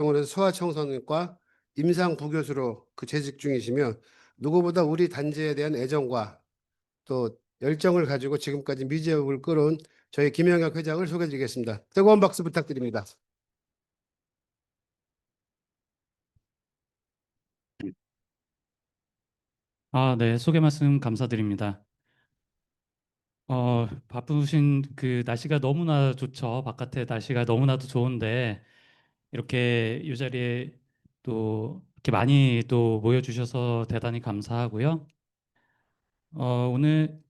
병원에서 소아청소년과 임상부교수로 재직 중이시며 누구보다 우리 단지에 대한 애정과 또 열정을 가지고 지금까지 미제업을 끌어온 저희 김영혁 회장을 소개드리겠습니다. 뜨거운 박수 부탁드립니다. 네, 소개 말씀 감사드립니다. 바쁘신 그 날씨가 너무나 좋죠. 바깥에 날씨가 너무나도 좋은데 이렇게 이 자리에 또 이렇게 많이 또 모여주셔서 대단히 감사하고요. 오늘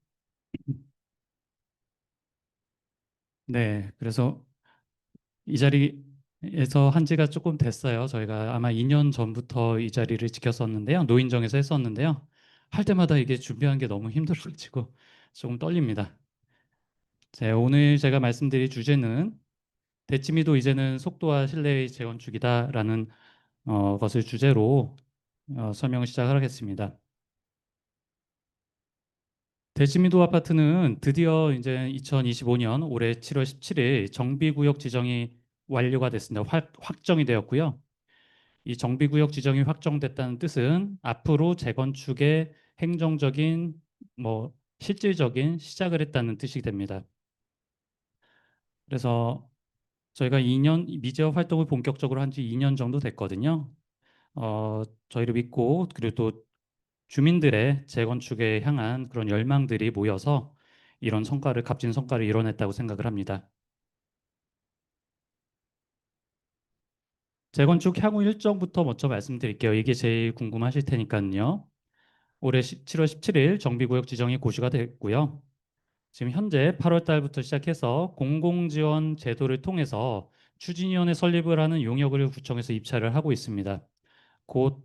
네, 그래서 이 자리에서 한 지가 조금 됐어요. 저희가 아마 2년 전부터 이 자리를 지켰었는데요. 노인정에서 했었는데요. 할 때마다 이게 준비한 게 너무 힘들어가지고 조금 떨립니다. 오늘 제가 말씀드릴 주제는 대치미도 이제는 속도와 신뢰의 재건축이다라는 것을 주제로 설명을 시작하겠습니다. 대치미도 아파트는 드디어 이제 2025년 올해 7월 17일 정비구역 지정이 완료가 됐습니다. 확정이 되었고요. 이 정비구역 지정이 확정됐다는 뜻은 앞으로 재건축의 행정적인 실질적인 시작을 했다는 뜻이 됩니다. 그래서 저희가 2년 미제어 활동을 본격적으로 한 지 2년 정도 됐거든요. 저희를 믿고 그리고 또 주민들의 재건축에 향한 그런 열망들이 모여서 이런 성과를 값진 성과를 이뤄냈다고 생각을 합니다. 재건축 향후 일정부터 먼저 말씀드릴게요. 이게 제일 궁금하실 테니까요. 올해 7월 17일 정비구역 지정이 고시가 됐고요. 지금 현재 8월 달부터 시작해서 공공지원 제도를 통해서 추진위원회 설립을 하는 용역을 구청에서 입찰을 하고 있습니다. 곧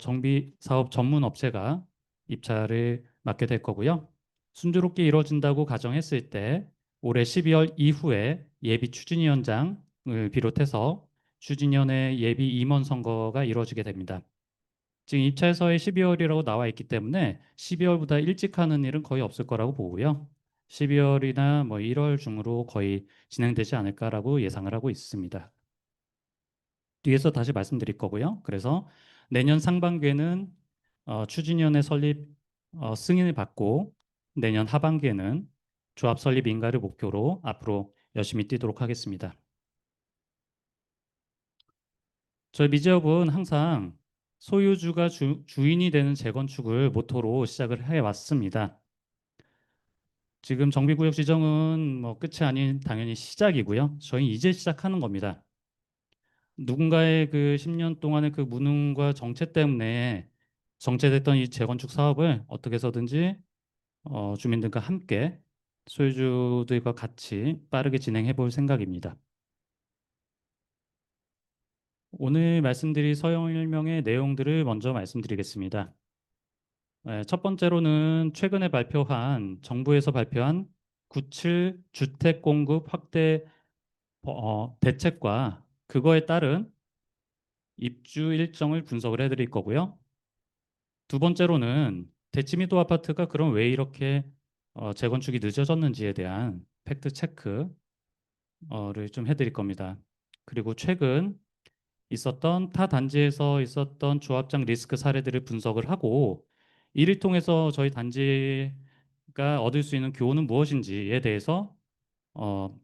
정비 사업 전문 업체가 입찰을 맡게 될 거고요. 순조롭게 이루어진다고 가정했을 때 올해 12월 이후에 예비 추진위원장을 비롯해서 추진위원회 예비 임원 선거가 이루어지게 됩니다. 지금 입찰서에 12월이라고 나와 있기 때문에 12월보다 일찍 하는 일은 거의 없을 거라고 보고요. 12월이나 1월 중으로 거의 진행되지 않을까라고 예상을 하고 있습니다. 뒤에서 다시 말씀드릴 거고요. 그래서 내년 상반기에는 추진위원회 설립 승인을 받고 내년 하반기에는 조합 설립 인가를 목표로 앞으로 열심히 뛰도록 하겠습니다. 저희 미제업은 항상 소유주가 주인이 되는 재건축을 모토로 시작을 해왔습니다. 지금 정비구역 지정은 끝이 아닌 당연히 시작이고요. 저희 이제 시작하는 겁니다. 누군가의 그 10년 동안의 그 무능과 정체 때문에 정체됐던 이 재건축 사업을 어떻게 해서든지 주민들과 함께 소유주들과 같이 빠르게 진행해 볼 생각입니다. 오늘 말씀드릴 서명의 내용들을 먼저 말씀드리겠습니다. 첫 번째로는 최근에 정부에서 발표한 97 주택 공급 확대 대책과 그거에 따른 입주 일정을 분석을 해드릴 거고요. 두 번째로는 대치미도 아파트가 그럼 왜 이렇게 재건축이 늦어졌는지에 대한 팩트 체크를 좀 해드릴 겁니다. 그리고 최근 있었던 타 단지에서 있었던 조합장 리스크 사례들을 분석을 하고 이를 통해서 저희 단지가 얻을 수 있는 교훈은 무엇인지에 대해서 어,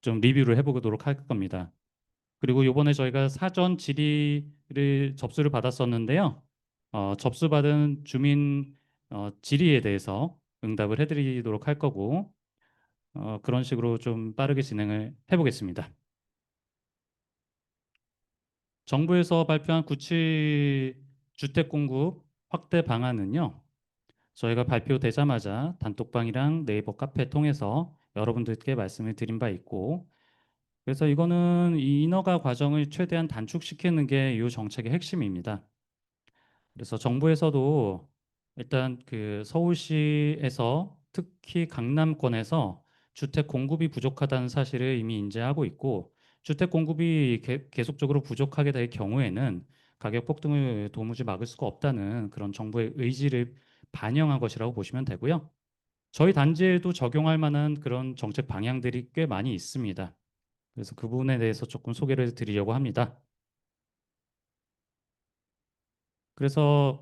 좀 리뷰를 해보도록 할 겁니다. 그리고 이번에 저희가 사전 질의를 접수를 받았었는데요. 접수받은 주민 질의에 대해서 응답을 해드리도록 할 거고 그런 식으로 좀 빠르게 진행을 해보겠습니다. 정부에서 발표한 구치 주택 공급 확대 방안은요. 저희가 발표되자마자 단톡방이랑 네이버 카페 통해서 여러분들께 말씀을 드린 바 있고 그래서 이거는 이 인허가 과정을 최대한 단축시키는 게 이 정책의 핵심입니다. 그래서 정부에서도 일단 그 서울시에서 특히 강남권에서 주택 공급이 부족하다는 사실을 이미 인지하고 있고 주택 공급이 계속적으로 부족하게 될 경우에는 가격 폭등을 도무지 막을 수가 없다는 그런 정부의 의지를 반영한 것이라고 보시면 되고요. 저희 단지에도 적용할 만한 그런 정책 방향들이 꽤 많이 있습니다. 그래서 그 부분에 대해서 조금 소개를 드리려고 합니다. 그래서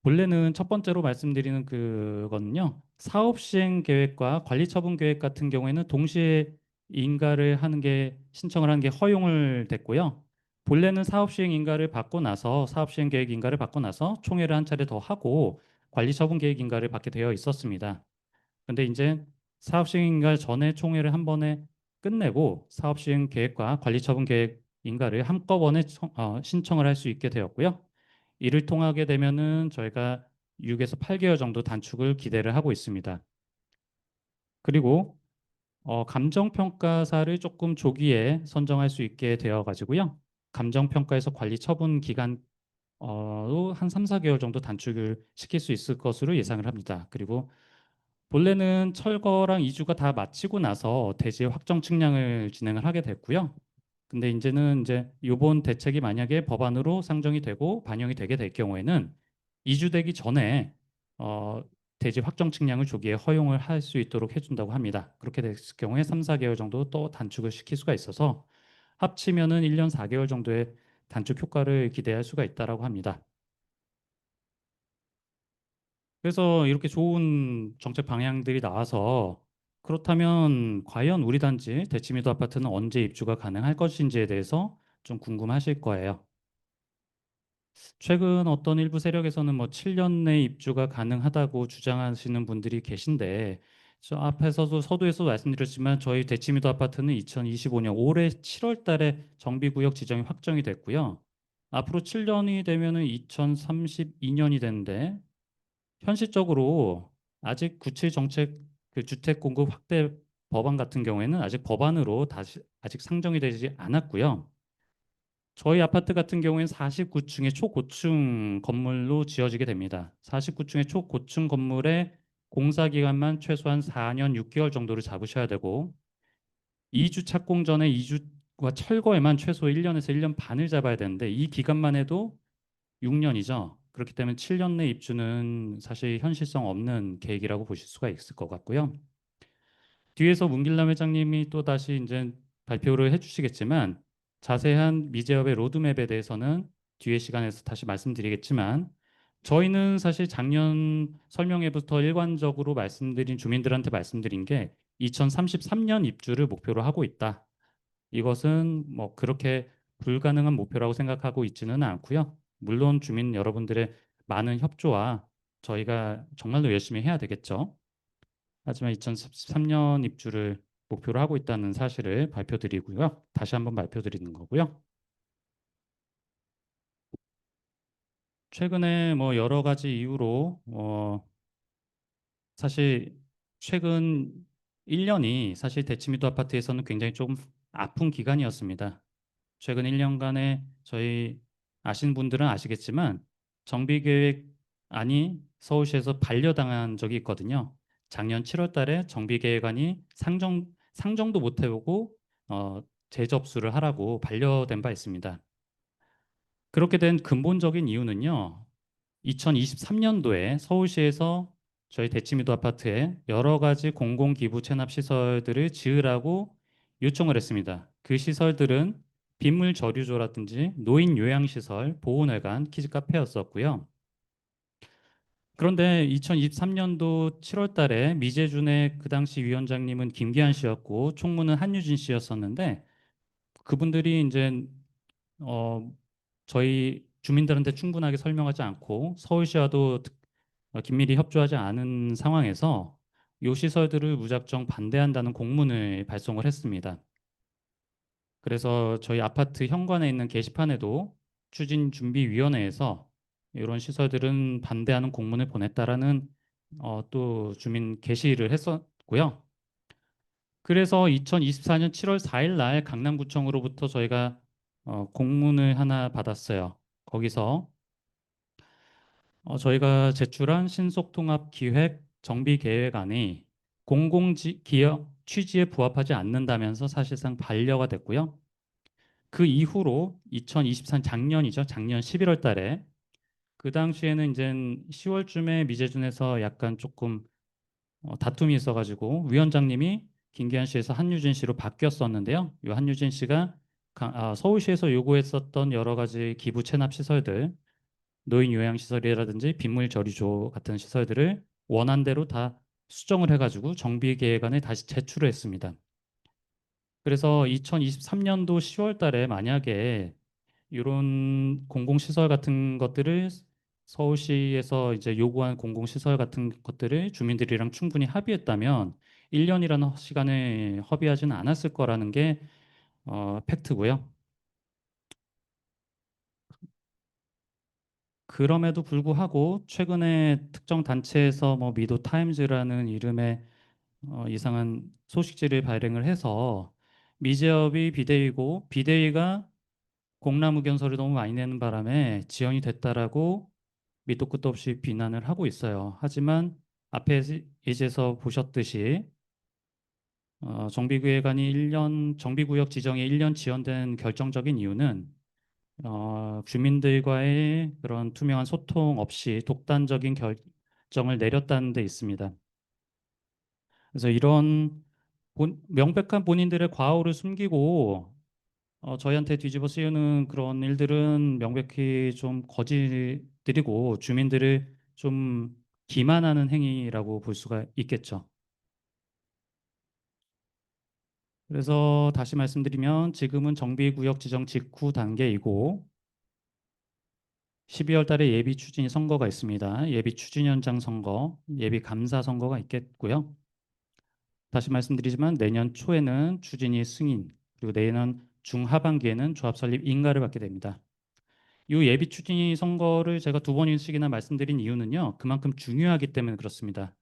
본래는 첫 번째로 말씀드리는 그거는요. 사업 시행 계획과 관리 처분 계획 같은 경우에는 동시에 신청을 하는 게 허용을 됐고요. 본래는 사업 시행 인가를 받고 나서 사업 시행 계획 인가를 받고 나서 총회를 한 차례 더 하고 관리 처분 계획 인가를 받게 되어 있었습니다. 근데 이제 사업 시행 인가 전에 총회를 한 번에 끝내고 사업 시행 계획과 관리 처분 계획 인가를 한꺼번에 신청을 할 수 있게 되었고요. 이를 통하게 되면은 저희가 6에서 8개월 정도 단축을 기대를 하고 있습니다. 그리고 감정평가사를 조금 조기에 선정할 수 있게 되어 가지고요. 감정평가에서 관리 처분 기간 한 3, 4개월 정도 단축을 시킬 수 있을 것으로 예상을 합니다. 그리고 본래는 철거랑 이주가 다 마치고 나서 대지 확정 측량을 진행을 하게 됐고요. 근데 이제는 이제 이번 대책이 만약에 법안으로 상정이 되고 반영이 되게 될 경우에는 이주되기 전에 어, 대지 확정 측량을 조기에 허용을 할 수 있도록 해준다고 합니다. 그렇게 됐을 경우에 3, 4개월 정도 또 단축을 시킬 수가 있어서 합치면은 1년 4개월 정도의 단축 효과를 기대할 수가 있다라고 합니다. 그래서 이렇게 좋은 정책 방향들이 나와서 그렇다면 과연 우리 단지 대치미도 아파트는 언제 입주가 가능할 것인지에 대해서 좀 궁금하실 거예요. 최근 어떤 일부 세력에서는 뭐 7년 내 입주가 가능하다고 주장하시는 분들이 계신데 저 앞에서도 서두에서 말씀드렸지만 저희 대치미도 아파트는 2025년 올해 7월 달에 정비구역 지정이 확정이 됐고요. 앞으로 7년이 되면은 2032년이 되는데 현실적으로 아직 구체 정책 주택 공급 확대 법안 같은 경우에는 아직 법안으로 다시 아직 상정이 되지 않았고요. 저희 아파트 같은 경우에는 49층의 초고층 건물로 지어지게 됩니다. 49층의 초고층 건물의 공사 기간만 최소한 4년 6개월 정도를 잡으셔야 되고 2주 착공 전에 2주와 철거에만 최소 1년에서 1년 반을 잡아야 되는데 이 기간만 해도 6년이죠. 그렇기 때문에 7년 내 입주는 사실 현실성 없는 계획이라고 보실 수가 있을 것 같고요. 뒤에서 문길남 회장님이 또 다시 이제 발표를 해주시겠지만 자세한 미제업의 로드맵에 대해서는 뒤에 시간에서 다시 말씀드리겠지만 저희는 사실 작년 설명회부터 일관적으로 말씀드린 주민들한테 말씀드린 게 2033년 입주를 목표로 하고 있다. 이것은 뭐 그렇게 불가능한 목표라고 생각하고 있지는 않고요. 물론 주민 여러분들의 많은 협조와 저희가 정말로 열심히 해야 되겠죠. 하지만 2033년 입주를 목표로 하고 있다는 사실을 발표드리고요. 다시 한번 발표드리는 거고요. 최근에 뭐 여러 가지 이유로 사실 최근 1년이 사실 대치미도 아파트에서는 굉장히 좀 아픈 기간이었습니다. 최근 1년간에 저희 아시는 분들은 아시겠지만 정비계획안이 서울시에서 반려당한 적이 있거든요. 작년 7월 달에 정비계획안이 상정도 못 해보고 재접수를 하라고 반려된 바 있습니다. 그렇게 된 근본적인 이유는요. 2023년도에 서울시에서 저희 대치미도 아파트에 여러 가지 공공기부 체납 시설들을 지으라고 요청을 했습니다. 그 시설들은 빗물 저류조라든지 노인 요양시설, 보호회관, 키즈카페였었고요. 그런데 2023년도 7월 달에 미재준의 그 당시 위원장님은 김기한 씨였고 총무는 한유진 씨였었는데 그분들이 이제 어, 저희 주민들한테 충분하게 설명하지 않고 서울시와도 긴밀히 협조하지 않은 상황에서 요 시설들을 무작정 반대한다는 공문을 발송을 했습니다. 그래서 저희 아파트 현관에 있는 게시판에도 추진준비위원회에서 이런 시설들은 반대하는 공문을 보냈다라는 또 주민 게시를 했었고요. 그래서 2024년 7월 4일 날 강남구청으로부터 저희가 공문을 하나 받았어요. 거기서 저희가 제출한 신속통합기획 정비계획안이 공공기업 취지에 부합하지 않는다면서 사실상 반려가 됐고요. 그 이후로 2024년 작년이죠. 작년 11월 달에 그 당시에는 이제 10월쯤에 미제준에서 약간 조금 다툼이 있어가지고 위원장님이 김기현 씨에서 한유진 씨로 바뀌었었는데요. 이 한유진 씨가 서울시에서 요구했었던 여러 가지 기부 체납 시설들, 노인 요양 시설이라든지 빗물 저리조 같은 시설들을 원안대로 다 수정을 해가지고 정비계획안에 다시 제출을 했습니다. 그래서 2023년도 10월 달에 만약에 이런 공공시설 같은 것들을 서울시에서 이제 요구한 공공시설 같은 것들을 주민들이랑 충분히 합의했다면 1년이라는 시간을 허비하지는 않았을 거라는 게 팩트고요. 그럼에도 불구하고 최근에 특정 단체에서 뭐 미도 타임즈라는 이름의 이상한 소식지를 발행을 해서 미제업이 비대위고 비대위가 공람 의견서를 너무 많이 내는 바람에 지연이 됐다라고 밑도 끝도 없이 비난을 하고 있어요. 하지만 앞에 이제서 보셨듯이 정비구역안이 1년 정비구역 지정이 1년 지연된 결정적인 이유는 주민들과의 그런 투명한 소통 없이 독단적인 결정을 내렸다는 데 있습니다. 그래서 이런 명백한 본인들의 과오를 숨기고 저희한테 뒤집어 씌우는 그런 일들은 명백히 좀 거짓들이고 주민들을 좀 기만하는 행위라고 볼 수가 있겠죠. 그래서 다시 말씀드리면 지금은 정비구역 지정 직후 단계이고 12월 달에 예비 추진 선거가 있습니다. 예비 추진위원장 선거, 예비 감사 선거가 있겠고요. 다시 말씀드리지만 내년 초에는 추진위 승인, 그리고 내년 중하반기에는 조합 설립 인가를 받게 됩니다. 이 예비 추진위 선거를 제가 두 번씩이나 말씀드린 이유는요. 그만큼 중요하기 때문에 그렇습니다.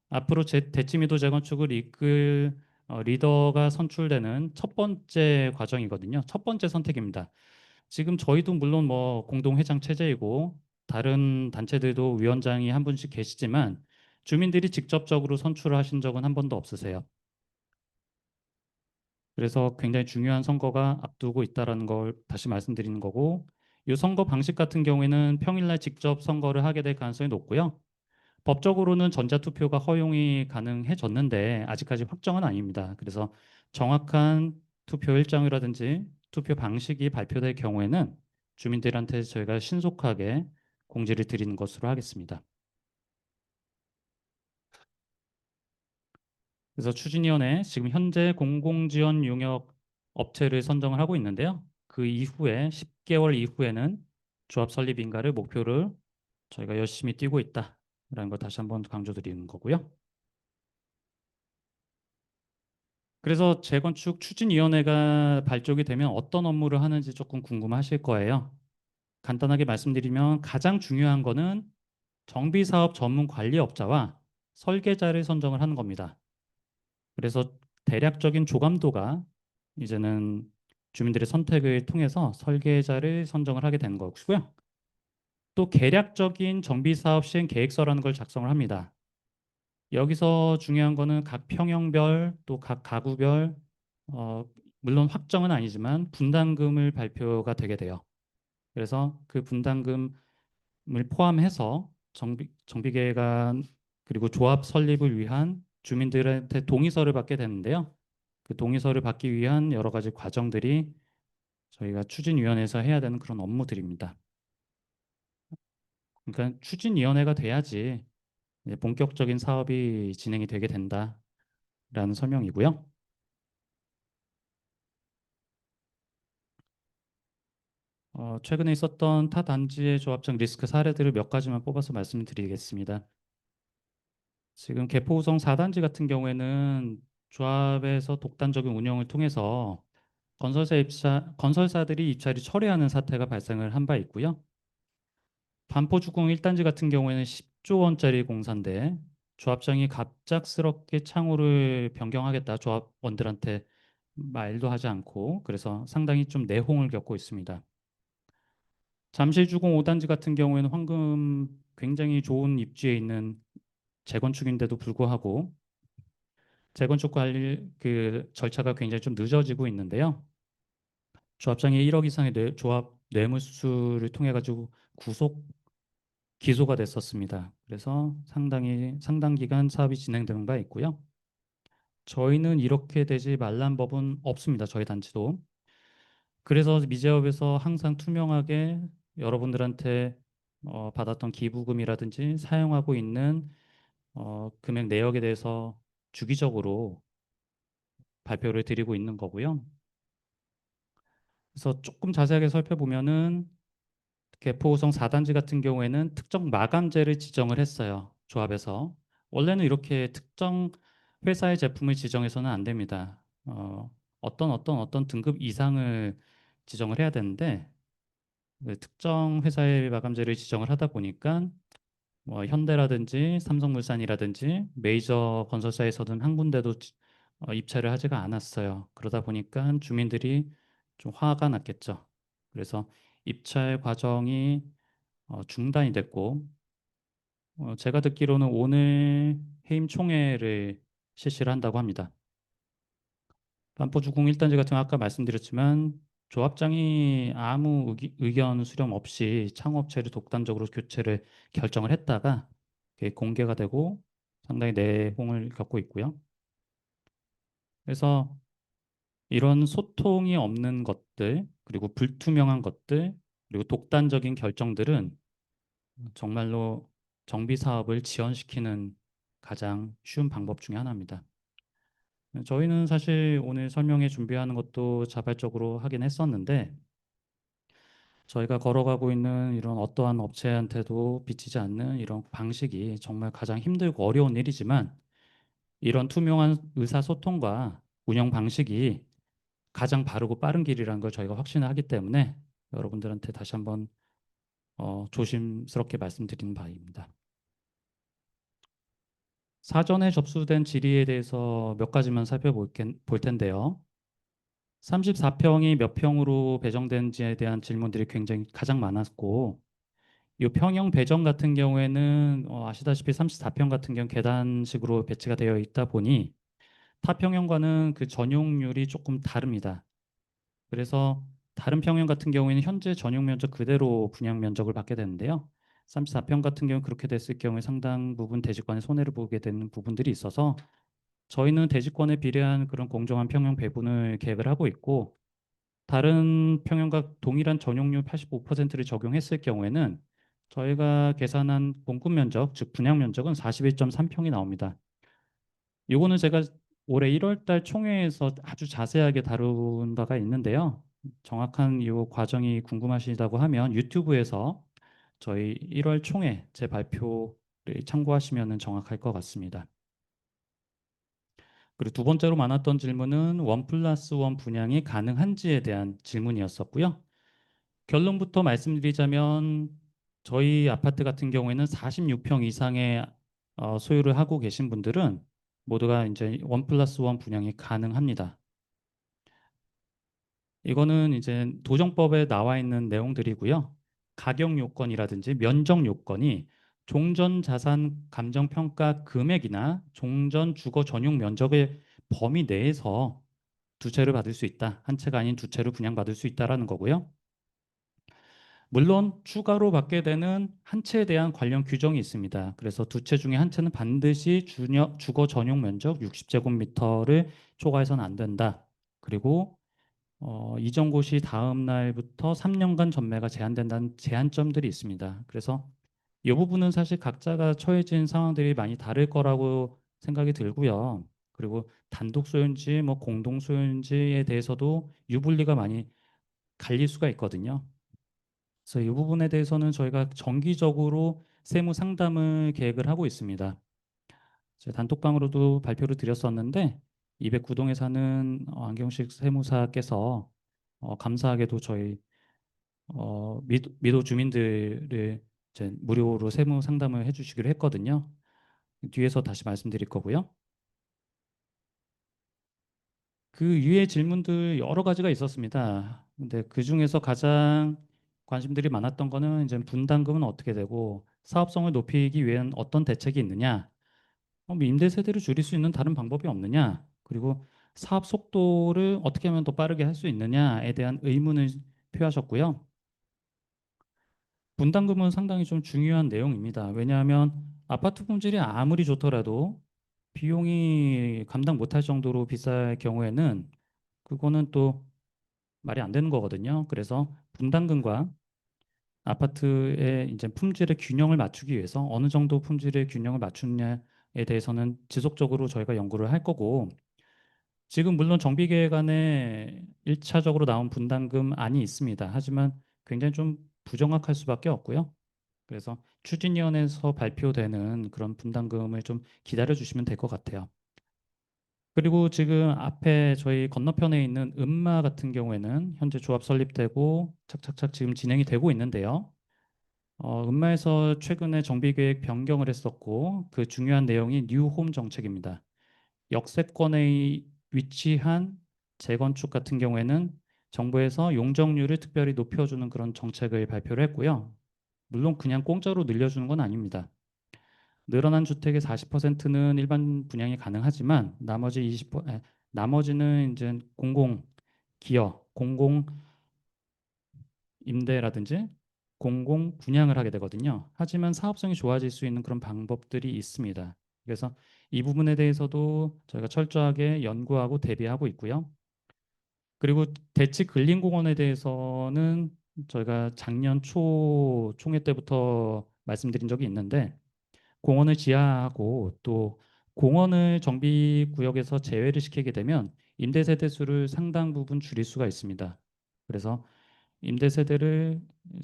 앞으로 대치미도 재건축을 이끌 리더가 선출되는 첫 번째 과정이거든요. 첫 번째 선택입니다. 지금 저희도 물론 뭐 공동회장 체제이고 다른 단체들도 위원장이 한 분씩 계시지만 주민들이 직접적으로 선출을 하신 적은 한 번도 없으세요. 그래서 굉장히 중요한 선거가 앞두고 있다라는 걸 다시 말씀드리는 거고 이 선거 방식 같은 경우에는 평일날 직접 선거를 하게 될 가능성이 높고요. 법적으로는 전자투표가 허용이 가능해졌는데 아직까지 확정은 아닙니다. 그래서 정확한 투표 일정이라든지 투표 방식이 발표될 경우에는 주민들한테 저희가 신속하게 공지를 드리는 것으로 하겠습니다. 그래서 추진위원회 지금 현재 공공지원 용역 업체를 선정을 하고 있는데요. 그 이후에 10개월 이후에는 조합 설립 인가를 목표를 저희가 열심히 뛰고 있다라는 걸 다시 한번 강조드리는 거고요. 그래서 재건축 추진위원회가 발족이 되면 어떤 업무를 하는지 조금 궁금하실 거예요. 간단하게 말씀드리면 가장 중요한 거는 정비사업 전문 관리업자와 설계자를 선정을 하는 겁니다. 그래서 대략적인 조감도가 이제는 주민들의 선택을 통해서 설계자를 선정을 하게 되는 것이고요. 또 계략적인 정비사업 시행 계획서라는 걸 작성을 합니다. 여기서 중요한 거는 각 평형별 또 각 가구별 어, 물론 확정은 아니지만 분담금을 발표가 되게 돼요. 그래서 그 분담금을 포함해서 정비계획안 그리고 조합 설립을 위한 주민들한테 동의서를 받게 되는데요. 그 동의서를 받기 위한 여러 가지 과정들이 저희가 추진위원회에서 해야 되는 그런 업무들입니다. 그러니까 추진위원회가 돼야지 이제 본격적인 사업이 진행이 되게 된다라는 설명이고요. 최근에 있었던 타 단지의 조합적 리스크 사례들을 몇 가지만 뽑아서 말씀드리겠습니다. 지금 개포우성 4단지 같은 경우에는 조합에서 독단적인 운영을 통해서 건설사들이 입찰이 철회하는 사태가 발생을 한 바 있고요. 반포주공 1단지 같은 경우에는 10조 원짜리 공사인데 조합장이 갑작스럽게 창호를 변경하겠다 조합원들한테 말도 하지 않고 그래서 상당히 좀 내홍을 겪고 있습니다. 잠실주공 5단지 같은 경우에는 황금 굉장히 좋은 입지에 있는 재건축인데도 불구하고 재건축 관리 그 절차가 굉장히 좀 늦어지고 있는데요. 조합장이 1억 이상의 조합 뇌물수수를 통해 가지고 구속 기소가 됐었습니다. 그래서 상당 기간 사업이 진행되는 바 있고요. 저희는 이렇게 되지 말란 법은 없습니다. 저희 단체도. 그래서 미제업에서 항상 투명하게 여러분들한테 받았던 기부금이라든지 사용하고 있는 금액 내역에 대해서 주기적으로 발표를 드리고 있는 거고요. 그래서 조금 자세하게 살펴보면은 개포우성 4단지 같은 경우에는 특정 마감재를 지정을 했어요. 조합에서. 원래는 이렇게 특정 회사의 제품을 지정해서는 안 됩니다. 어떤 등급 이상을 지정을 해야 되는데 그 특정 회사의 마감재를 지정을 하다 보니까 뭐 현대라든지 삼성물산이라든지 메이저 건설사에서는 한 군데도 입찰을 하지가 않았어요. 그러다 보니까 주민들이 좀 화가 났겠죠. 그래서 입찰 과정이 중단이 됐고 제가 듣기로는 오늘 해임 총회를 실시를 한다고 합니다. 반포주공 1단지 같은 경우 아까 말씀드렸지만 조합장이 아무 의견 수렴 없이 창업체를 독단적으로 교체를 결정을 했다가 그게 공개가 되고 상당히 내홍을 겪고 있고요. 그래서 이런 소통이 없는 것들 그리고 불투명한 것들 그리고 독단적인 결정들은 정말로 정비 사업을 지연시키는 가장 쉬운 방법 중에 하나입니다. 저희는 사실 오늘 설명회 준비하는 것도 자발적으로 하긴 했었는데 저희가 걸어가고 있는 이런 어떠한 업체한테도 비치지 않는 이런 방식이 정말 가장 힘들고 어려운 일이지만 이런 투명한 의사소통과 운영 방식이 가장 바르고 빠른 길이라는 걸 저희가 확신을 하기 때문에 여러분들한테 다시 한번 조심스럽게 말씀드리는 바입니다. 사전에 접수된 질의에 대해서 몇 가지만 살펴볼 텐데요. 34평이 몇 평으로 배정된지에 대한 질문들이 굉장히 가장 많았고 이 평형 배정 같은 경우에는 아시다시피 34평 같은 경우 계단식으로 배치가 되어 있다 보니 타 평형과는 그 전용률이 조금 다릅니다. 그래서 다른 평형 같은 경우에는 현재 전용 면적 그대로 분양 면적을 받게 되는데요. 34평 같은 경우 그렇게 됐을 경우에 상당 부분 대지권에 손해를 보게 되는 부분들이 있어서 저희는 대지권에 비례한 그런 공정한 평형 배분을 계획을 하고 있고 다른 평형과 동일한 전용률 85%를 적용했을 경우에는 저희가 계산한 공급 면적, 즉 분양 면적은 41.3평이 나옵니다. 요거는 제가 올해 1월 달 총회에서 아주 자세하게 다룬 바가 있는데요. 정확한 이 과정이 궁금하시다고 하면 유튜브에서 저희 1월 총회 제 발표를 참고하시면 정확할 것 같습니다. 그리고 두 번째로 많았던 질문은 1+1 분양이 가능한지에 대한 질문이었었고요. 결론부터 말씀드리자면 저희 아파트 같은 경우에는 46평 이상의 소유를 하고 계신 분들은 모두가 이제 1+1 분양이 가능합니다. 이거는 이제 도정법에 나와 있는 내용들이고요. 가격 요건이라든지 면적 요건이 종전 자산 감정 평가 금액이나 종전 주거 전용 면적의 범위 내에서 두 채를 받을 수 있다. 한 채가 아닌 두 채를 분양받을 수 있다라는 거고요. 물론 추가로 받게 되는 한 채에 대한 관련 규정이 있습니다. 그래서 두 채 중에 한 채는 반드시 주거 전용 면적 60제곱미터를 초과해서는 안 된다. 그리고 이전 고시 다음 날부터 3년간 전매가 제한된다는 제한점들이 있습니다. 그래서 이 부분은 사실 각자가 처해진 상황들이 많이 다를 거라고 생각이 들고요. 그리고 단독 소유인지 뭐 공동 소유인지에 대해서도 유불리가 많이 갈릴 수가 있거든요. 그래서 이 부분에 대해서는 저희가 정기적으로 세무 상담을 계획을 하고 있습니다. 제가 단톡방으로도 발표를 드렸었는데 209동에 사는 안경식 세무사께서 감사하게도 저희 미도 주민들을 이제 무료로 세무 상담을 해주시기로 했거든요. 뒤에서 다시 말씀드릴 거고요. 그 이외의 질문들 여러 가지가 있었습니다. 근데 그 중에서 가장 관심들이 많았던 거는 이제 분담금은 어떻게 되고 사업성을 높이기 위한 어떤 대책이 있느냐, 뭐 임대 세대를 줄일 수 있는 다른 방법이 없느냐, 그리고 사업 속도를 어떻게 하면 더 빠르게 할 수 있느냐에 대한 의문을 표하셨고요. 분담금은 상당히 좀 중요한 내용입니다. 왜냐하면 아파트 품질이 아무리 좋더라도 비용이 감당 못할 정도로 비쌀 경우에는 그거는 또 말이 안 되는 거거든요. 그래서 분담금과 아파트의 이제 품질의 균형을 맞추기 위해서 어느 정도 품질의 균형을 맞추느냐에 대해서는 지속적으로 저희가 연구를 할 거고, 지금 물론 정비계획안에 1차적으로 나온 분담금안이 있습니다. 하지만 굉장히 좀 부정확할 수밖에 없고요. 그래서 추진위원회에서 발표되는 그런 분담금을 좀 기다려 주시면 될 것 같아요. 그리고 지금 앞에 저희 건너편에 있는 음마 같은 경우에는 현재 조합 설립되고 착착착 지금 진행이 되고 있는데요. 음마에서 최근에 정비계획 변경을 했었고 그 중요한 내용이 뉴홈 정책입니다. 역세권에 위치한 재건축 같은 경우에는 정부에서 용적률을 특별히 높여주는 그런 정책을 발표를 했고요. 물론 그냥 공짜로 늘려주는 건 아닙니다. 늘어난 주택의 40%는 일반 분양이 가능하지만 나머지 20%, 나머지는 이제 공공 기업, 공공 임대라든지 공공 분양을 하게 되거든요. 하지만 사업성이 좋아질 수 있는 그런 방법들이 있습니다. 그래서 이 부분에 대해서도 저희가 철저하게 연구하고 대비하고 있고요. 그리고 대치 근린공원에 대해서는 저희가 작년 초 총회 때부터 말씀드린 적이 있는데 공원을 지하하고 또 공원을 정비구역에서 제외를 시키게 되면 임대 세대 수를 상당 부분 줄일 수가 있습니다. 그래서 임대 세대를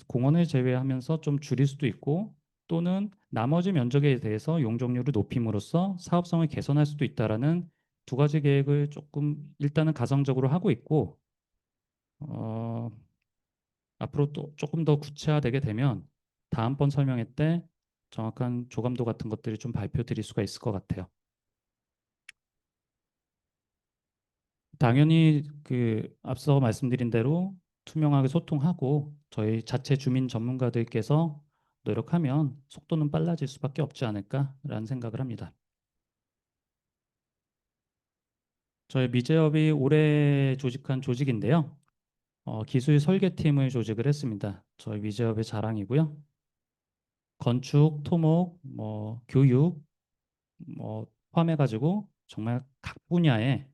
공원을 제외하면서 좀 줄일 수도 있고 또는 나머지 면적에 대해서 용적률을 높임으로써 사업성을 개선할 수도 있다라는 두 가지 계획을 조금 일단은 가성적으로 하고 있고 어, 앞으로 또 조금 더 구체화되게 되면 다음번 설명회 때 정확한 조감도 같은 것들이 좀 발표 드릴 수가 있을 것 같아요. 당연히 그 앞서 말씀드린 대로 투명하게 소통하고 저희 자체 주민 전문가들께서 노력하면 속도는 빨라질 수밖에 없지 않을까라는 생각을 합니다. 저희 미제업이 올해 조직한 조직인데요. 기술 설계팀을 조직을 했습니다. 저희 미제업의 자랑이고요. 건축, 토목, 교육, 포함해가지고 정말 각 분야에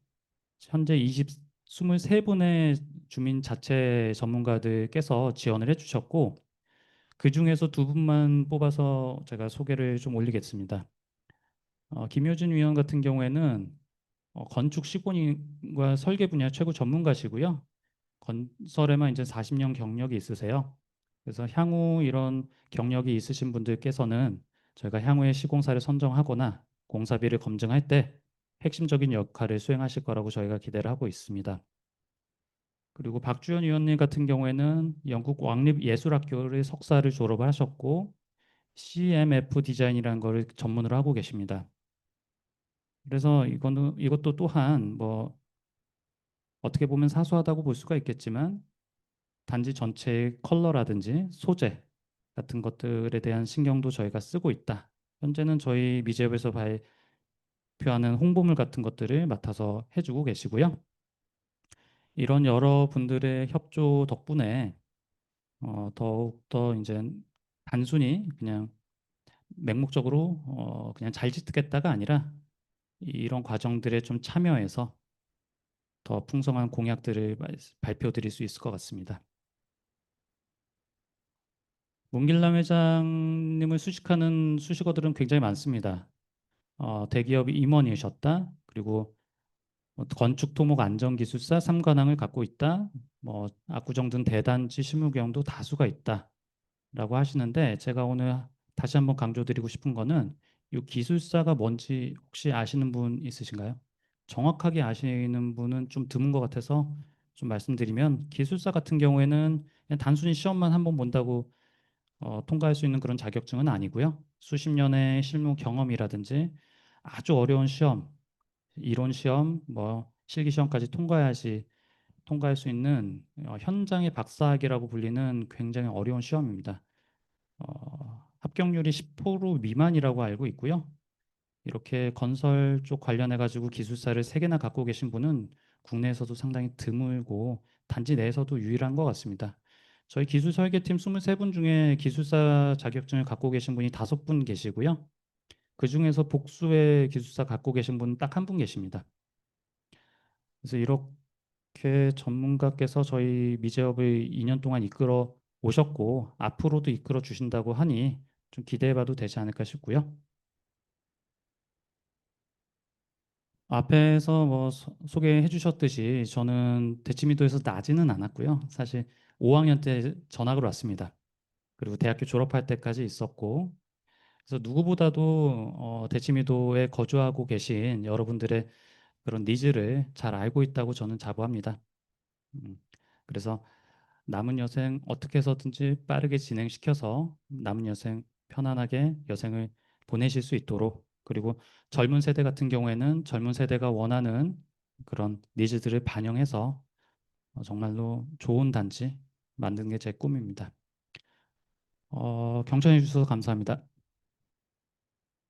현재 23분의 주민 자체 전문가들께서 지원을 해주셨고 그 중에서 두 분만 뽑아서 제가 소개를 좀 올리겠습니다. 김효진 위원 같은 경우에는 건축 시공과 설계 분야 최고 전문가시고요. 건설에만 이제 40년 경력이 있으세요. 그래서 향후 이런 경력이 있으신 분들께서는 저희가 향후에 시공사를 선정하거나 공사비를 검증할 때 핵심적인 역할을 수행하실 거라고 저희가 기대를 하고 있습니다. 그리고 박주현 위원님 같은 경우에는 영국 왕립예술학교를 석사를 졸업하셨고 CMF 디자인이라는 거를 전문으로 하고 계십니다. 그래서 이것도 또한 어떻게 보면 사소하다고 볼 수가 있겠지만 단지 전체의 컬러라든지 소재 같은 것들에 대한 신경도 저희가 쓰고 있다. 현재는 저희 미제업에서 발표하는 홍보물 같은 것들을 맡아서 해주고 계시고요. 이런 여러분들의 협조 덕분에 더욱더 이제 단순히 그냥 맹목적으로 그냥 잘 짓겠다가 아니라 이런 과정들에 좀 참여해서 더 풍성한 공약들을 발표드릴 수 있을 것 같습니다. 문길남 회장님을 수식하는 수식어들은 굉장히 많습니다. 대기업 임원이셨다. 그리고 건축 토목 안전기술사 3관왕을 갖고 있다. 압구정등 대단지 실무 경험도 다수가 있다. 라고 하시는데 제가 오늘 다시 한번 강조드리고 싶은 거는 이 기술사가 뭔지 혹시 아시는 분 있으신가요? 정확하게 아시는 분은 좀 드문 것 같아서 좀 말씀드리면 기술사 같은 경우에는 그냥 단순히 시험만 한번 본다고 통과할 수 있는 그런 자격증은 아니고요. 수십 년의 실무 경험이라든지 아주 어려운 시험, 이론 시험, 실기 시험까지 통과할 수 있는 현장의 박사학위라고 불리는 굉장히 어려운 시험입니다. 합격률이 10% 미만이라고 알고 있고요. 이렇게 건설 쪽 관련해 가지고 기술사를 3개나 갖고 계신 분은 국내에서도 상당히 드물고 단지 내에서도 유일한 것 같습니다. 저희 기술 설계팀 23분 중에 기술사 자격증을 갖고 계신 분이 5분 계시고요. 그중에서 복수의 기숙사 갖고 계신 분은 딱 한 분 계십니다. 그래서 이렇게 전문가께서 저희 미제업을 2년 동안 이끌어 오셨고 앞으로도 이끌어 주신다고 하니 좀 기대해 봐도 되지 않을까 싶고요. 앞에서 뭐 소개해 주셨듯이 저는 대치미도에서 나지는 않았고요. 사실 5학년 때 전학을 왔습니다. 그리고 대학교 졸업할 때까지 있었고, 그래서 누구보다도 대치미도에 거주하고 계신 여러분들의 그런 니즈를 잘 알고 있다고 저는 자부합니다. 음, 그래서 남은 여생 어떻게 해서든지 빠르게 진행시켜서 남은 여생 편안하게 여생을 보내실 수 있도록, 그리고 젊은 세대 같은 경우에는 젊은 세대가 원하는 그런 니즈들을 반영해서 정말로 좋은 단지 만드는 게 제 꿈입니다. 경청해 주셔서 감사합니다.